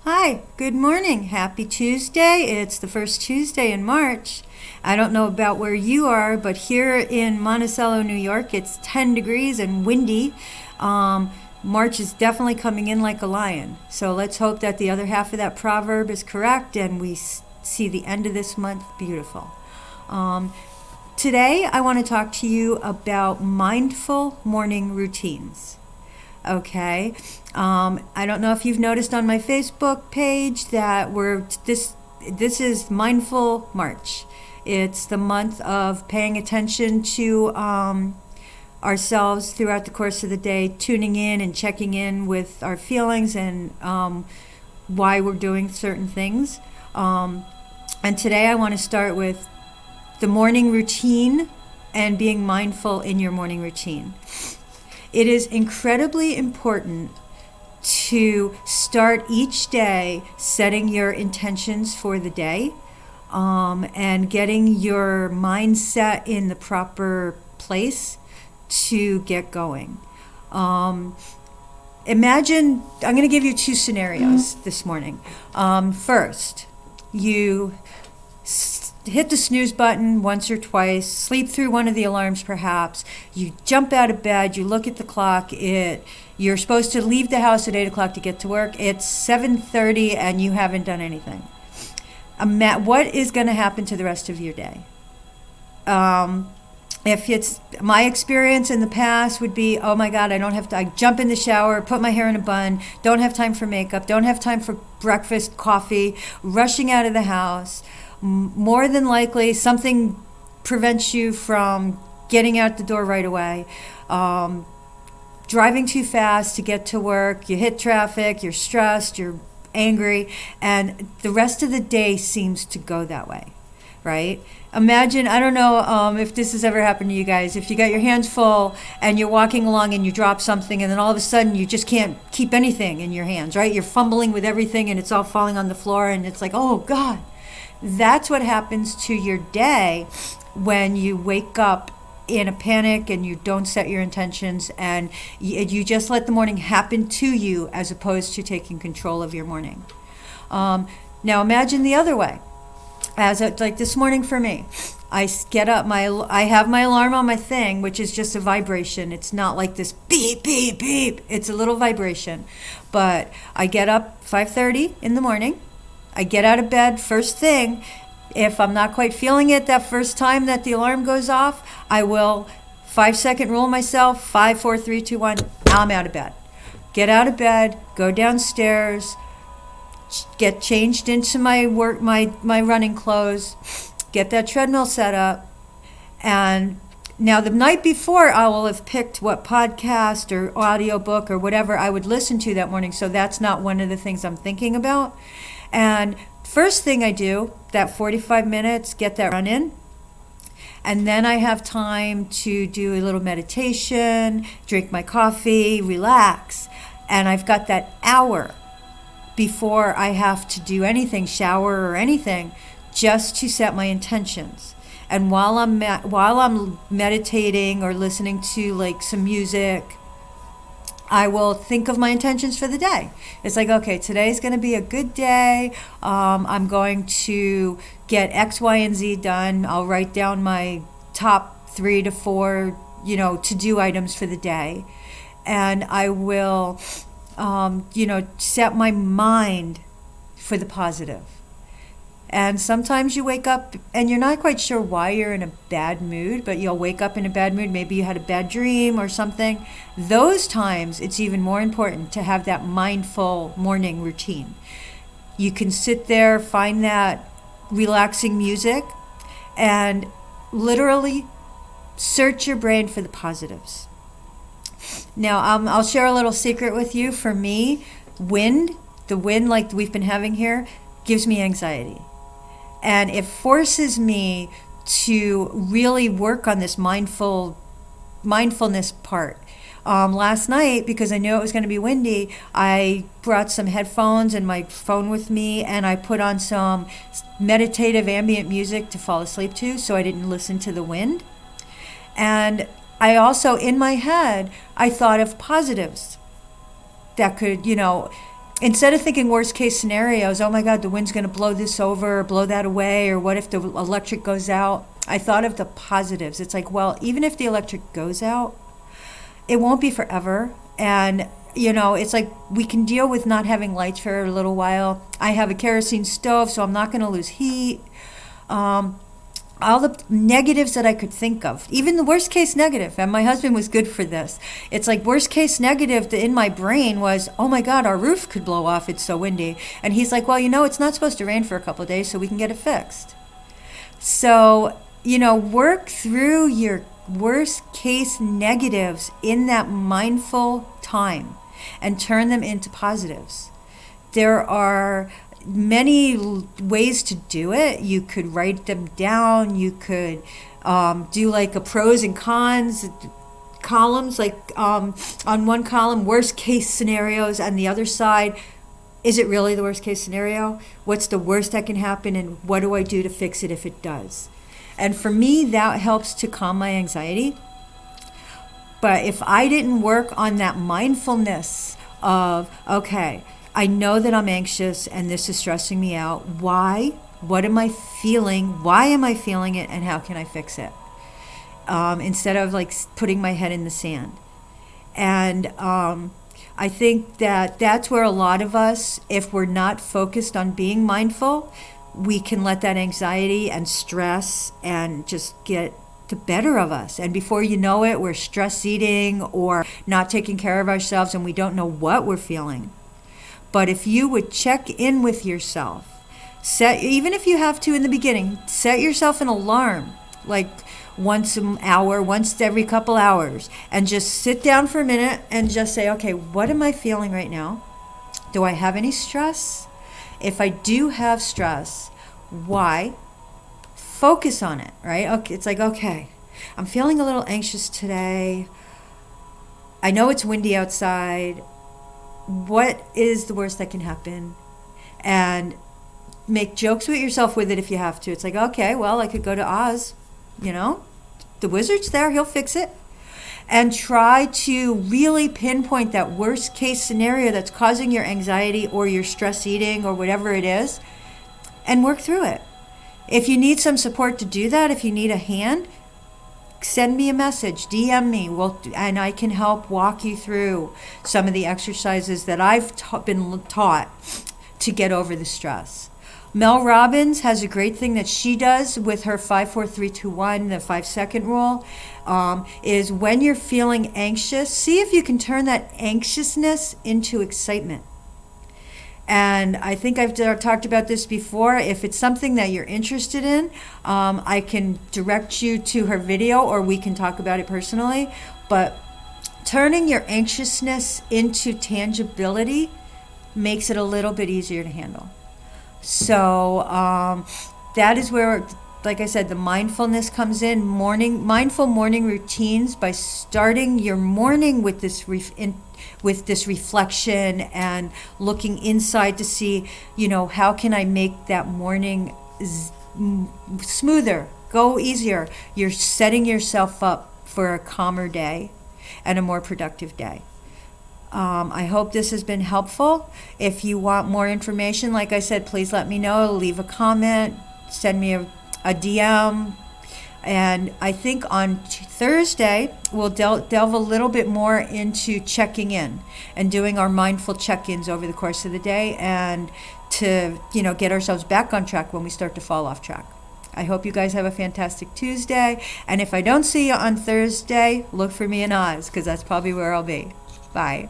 Hi, good morning. Happy Tuesday. It's the first Tuesday in March. I don't know about where you are, but here in Monticello, New York, it's 10 degrees and windy. March is definitely coming in like a lion. So let's hope that the other half of that proverb is correct and we see the end of this month beautiful. Um, Today, I want to talk to you about mindful morning routines. Okay. I don't know if you've noticed on my Facebook page that this is Mindful March. It's the month of paying attention to ourselves throughout the course of the day, tuning in and checking in with our feelings and why we're doing certain things. And today I want to start with the morning routine and being mindful in your morning routine. It is incredibly important to start each day setting your intentions for the day and getting your mindset in the proper place to get going. Imagine, I'm going to give you two scenarios this morning. First, you hit the snooze button once or twice, sleep through one of the alarms perhaps, you jump out of bed, you look at the clock, you're supposed to leave the house at 8 o'clock to get to work, it's 7:30 and you haven't done anything. What is going to happen to the rest of your day? If it's my experience in the past would be, oh my God, I jump in the shower, put my hair in a bun, don't have time for makeup, don't have time for breakfast, coffee, rushing out of the house. More than likely, something prevents you from getting out the door right away. Driving too fast to get to work, you hit traffic, you're stressed, you're angry, and the rest of the day seems to go that way, right? Imagine, I don't know if this has ever happened to you guys, if you got your hands full and you're walking along and you drop something and then all of a sudden you just can't keep anything in your hands, right? You're fumbling with everything and it's all falling on the floor and it's like, oh God. That's what happens to your day when you wake up in a panic and you don't set your intentions and you just let the morning happen to you as opposed to taking control of your morning. Now imagine the other way. Like this morning for me, I get up, I have my alarm on my thing, which is just a vibration. It's not like this beep, beep, beep. It's a little vibration. But I get up 5:30 in the morning. I get out of bed first thing. If I'm not quite feeling it that first time that the alarm goes off, I will 5-second rule myself, 5, 4, 3, 2, 1, now I'm out of bed. Get out of bed, go downstairs, get changed into my running clothes, get that treadmill set up, and now the night before I will have picked what podcast or audiobook or whatever I would listen to that morning, so that's not one of the things I'm thinking about. And first thing I do, that 45 minutes, get that run in. And then I have time to do a little meditation, drink my coffee, relax. And I've got that hour before I have to do anything, shower or anything, just to set my intentions. And while I'm meditating or listening to like some music, I will think of my intentions for the day. It's like, okay, today's going to be a good day. I'm going to get X, Y, and Z done. I'll write down my top 3 to 4, to-do items for the day. And I will, set my mind for the positive. And sometimes you wake up and you're not quite sure why you're in a bad mood, but you'll wake up in a bad mood. Maybe you had a bad dream or something. Those times, it's even more important to have that mindful morning routine. You can sit there, find that relaxing music, and literally search your brain for the positives. Now, I'll share a little secret with you. For me, the wind like we've been having here, gives me anxiety. And it forces me to really work on this mindfulness part. Last night, because I knew it was going to be windy, I brought some headphones and my phone with me, and I put on some meditative ambient music to fall asleep to so I didn't listen to the wind. And I also, in my head, I thought of positives that could, instead of thinking worst case scenarios, oh my God, the wind's going to blow this over, or blow that away, or what if the electric goes out? I thought of the positives. It's like, well, even if the electric goes out, it won't be forever. And, it's like we can deal with not having lights for a little while. I have a kerosene stove, so I'm not going to lose heat. All the negatives that I could think of, even the worst case negative, and my husband was good for this. It's like worst case negative in my brain was, oh my God, our roof could blow off, it's so windy. And he's like, well, it's not supposed to rain for a couple of days, so we can get it fixed. So, work through your worst case negatives in that mindful time and turn them into positives. There are many ways to do it. You could write them down. You could do like a pros and cons columns, like on one column, worst case scenarios, and the other side, is it really the worst case scenario? What's the worst that can happen, and what do I do to fix it if it does? And for me, that helps to calm my anxiety. But if I didn't work on that mindfulness of, okay, I know that I'm anxious and this is stressing me out. Why? What am I feeling? Why am I feeling it? And how can I fix it? Instead of like putting my head in the sand. And I think that that's where a lot of us, if we're not focused on being mindful, we can let that anxiety and stress and just get the better of us. And before you know it, we're stress eating or not taking care of ourselves, and we don't know what we're feeling. But if you would check in with yourself, even if you have to in the beginning, set yourself an alarm, like once an hour, once every couple hours, and just sit down for a minute and just say, okay, what am I feeling right now? Do I have any stress? If I do have stress, why? Focus on it, right? Okay, it's like, okay, I'm feeling a little anxious today. I know it's windy outside. What is the worst that can happen? And make jokes with yourself with it if you have to. It's like, okay, well, I could go to Oz, the wizard's there, he'll fix it. And try to really pinpoint that worst case scenario that's causing your anxiety or your stress eating or whatever it is, and work through it. If you need some support to do that, if you need a hand, send me a message, DM me, and I can help walk you through some of the exercises that I've been taught to get over the stress. Mel Robbins has a great thing that she does with her 5-4-3-2-1, the 5-second rule, is when you're feeling anxious, see if you can turn that anxiousness into excitement. And I think I've talked about this before. If it's something that you're interested in, I can direct you to her video, or we can talk about it personally. But turning your anxiousness into tangibility makes it a little bit easier to handle. So that is where, like I said, the mindfulness comes in. Mindful morning routines, by starting your morning with this reflection and looking inside to see, how can I make that morning smoother, go easier. You're setting yourself up for a calmer day and a more productive day. I hope this has been helpful. If you want more information, like I said, please let me know. Leave a comment, send me a DM. And I think on Thursday, we'll delve a little bit more into checking in and doing our mindful check-ins over the course of the day, and to, get ourselves back on track when we start to fall off track. I hope you guys have a fantastic Tuesday. And if I don't see you on Thursday, look for me in Oz, because that's probably where I'll be. Bye.